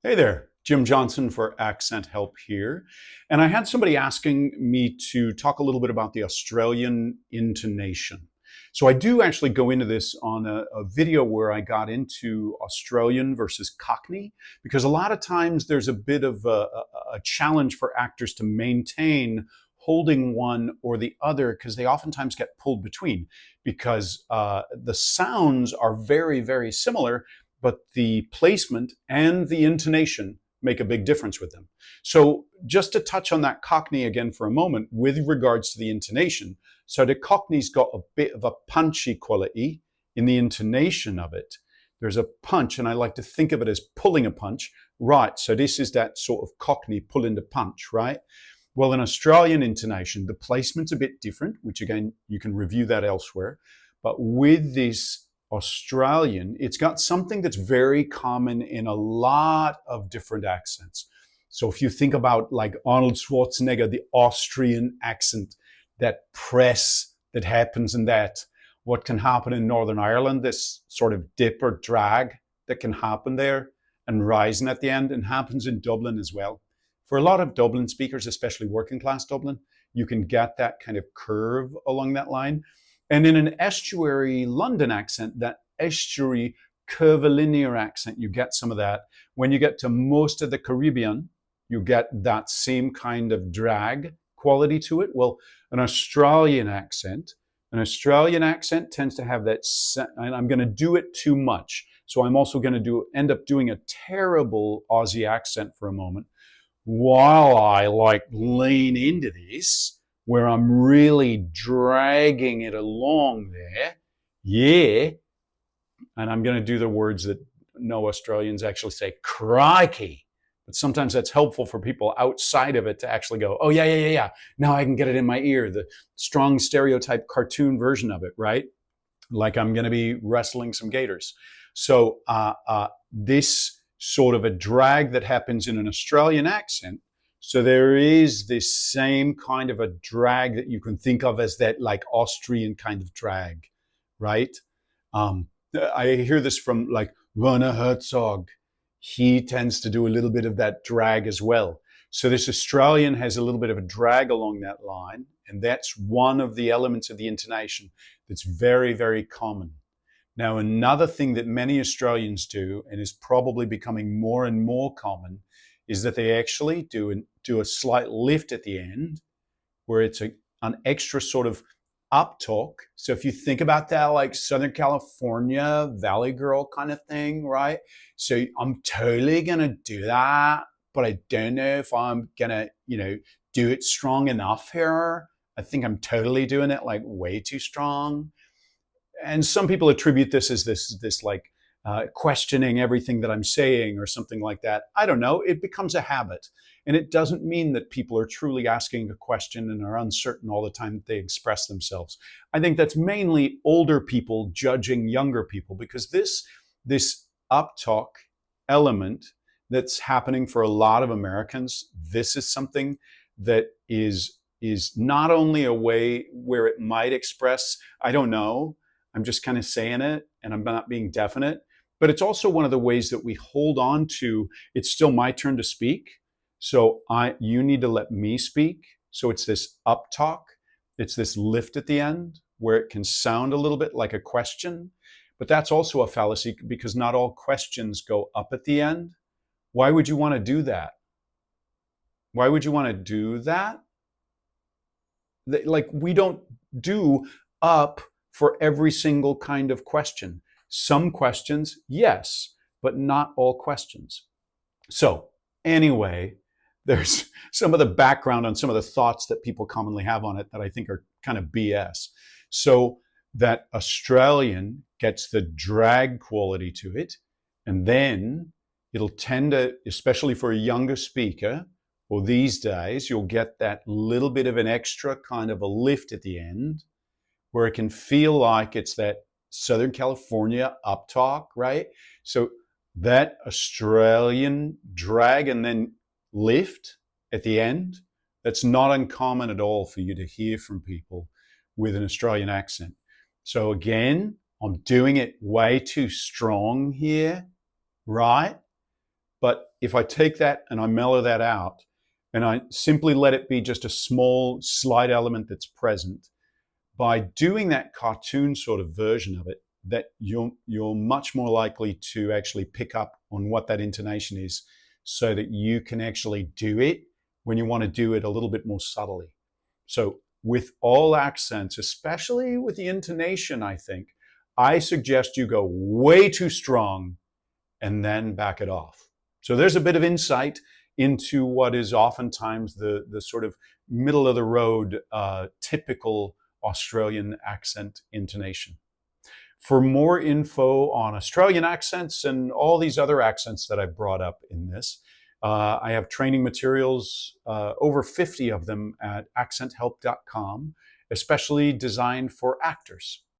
Hey there, Jim Johnson for Accent Help here. And I had somebody asking me to talk a little bit about the Australian intonation. So I do actually go into this on a video where I got into Australian versus Cockney, because a lot of times there's a bit of a challenge for actors to maintain holding one or the other, because they oftentimes get pulled between, because the sounds are very, very similar, but the placement and the intonation make a big difference with them. So just to touch on that Cockney again for a moment with regards to the intonation. So the Cockney's got a bit of a punchy quality in the intonation of it. There's a punch, and I like to think of it as pulling a punch. Right, so this is that sort of Cockney pulling the punch, right? Well, in Australian intonation, the placement's a bit different, which again, you can review that elsewhere. But with this Australian, it's got something that's very common in a lot of different accents. So if you think about like Arnold Schwarzenegger, the Austrian accent, that press that happens in that, what can happen in Northern Ireland, this sort of dip or drag that can happen there and rising at the end, and happens in Dublin as well. For a lot of Dublin speakers, especially working class Dublin, you can get that kind of curve along that line. And in an estuary London accent, that estuary curvilinear accent, you get some of that. When you get to most of the Caribbean, you get that same kind of drag quality to it. Well, an Australian accent tends to have that, and I'm going to do it too much. So I'm also going to end up doing a terrible Aussie accent for a moment, while I like lean into this, where I'm really dragging it along there. Yeah. And I'm going to do the words that no Australians actually say, crikey. But sometimes that's helpful for people outside of it to actually go, oh, yeah. Now I can get it in my ear, the strong stereotype cartoon version of it, right? Like I'm going to be wrestling some gators. So this sort of a drag that happens in an Australian accent. So there is this same kind of a drag that you can think of as that like Austrian kind of drag, right? I hear this from like Werner Herzog. He tends to do a little bit of that drag as well. So this Australian has a little bit of a drag along that line, and that's one of the elements of the intonation that's very, very common. Now, another thing that many Australians do, and is probably becoming more and more common, is that they actually do a slight lift at the end, where it's an extra sort of uptalk. So if you think about that, like Southern California, Valley Girl kind of thing, right? So I'm totally going to do that, but I don't know if I'm going to, do it strong enough here. I think I'm totally doing it like way too strong. And some people attribute this as this like questioning everything that I'm saying or something like that. I don't know. It becomes a habit. And it doesn't mean that people are truly asking a question and are uncertain all the time that they express themselves. I think that's mainly older people judging younger people, because this uptalk element that's happening for a lot of Americans, this is something that is not only a way where it might express, I don't know, I'm just kind of saying it and I'm not being definite, but it's also one of the ways that we hold on to, it's still my turn to speak. So you need to let me speak. So it's this up talk. It's this lift at the end where it can sound a little bit like a question, but that's also a fallacy, because not all questions go up at the end. Why would you want to do that? Why would you want to do that? Like, we don't do up for every single kind of question. Some questions, yes, but not all questions. So anyway, there's some of the background on some of the thoughts that people commonly have on it that I think are kind of BS. So that Australian gets the drag quality to it, and then it'll tend to, especially for a younger speaker, or these days, you'll get that little bit of an extra kind of a lift at the end, where it can feel like it's that Southern California uptalk, right? So that Australian drag and then lift at the end, that's not uncommon at all for you to hear from people with an Australian accent. So again, I'm doing it way too strong here, right? But if I take that and I mellow that out, and I simply let it be just a small slight element that's present, by doing that cartoon sort of version of it, that you're much more likely to actually pick up on what that intonation is, so that you can actually do it when you want to do it a little bit more subtly. So with all accents, especially with the intonation, I suggest you go way too strong and then back it off. So there's a bit of insight into what is oftentimes the sort of middle of the road typical Australian accent intonation. For more info on Australian accents and all these other accents that I've brought up in this, I have training materials, over 50 of them, at accenthelp.com, especially designed for actors.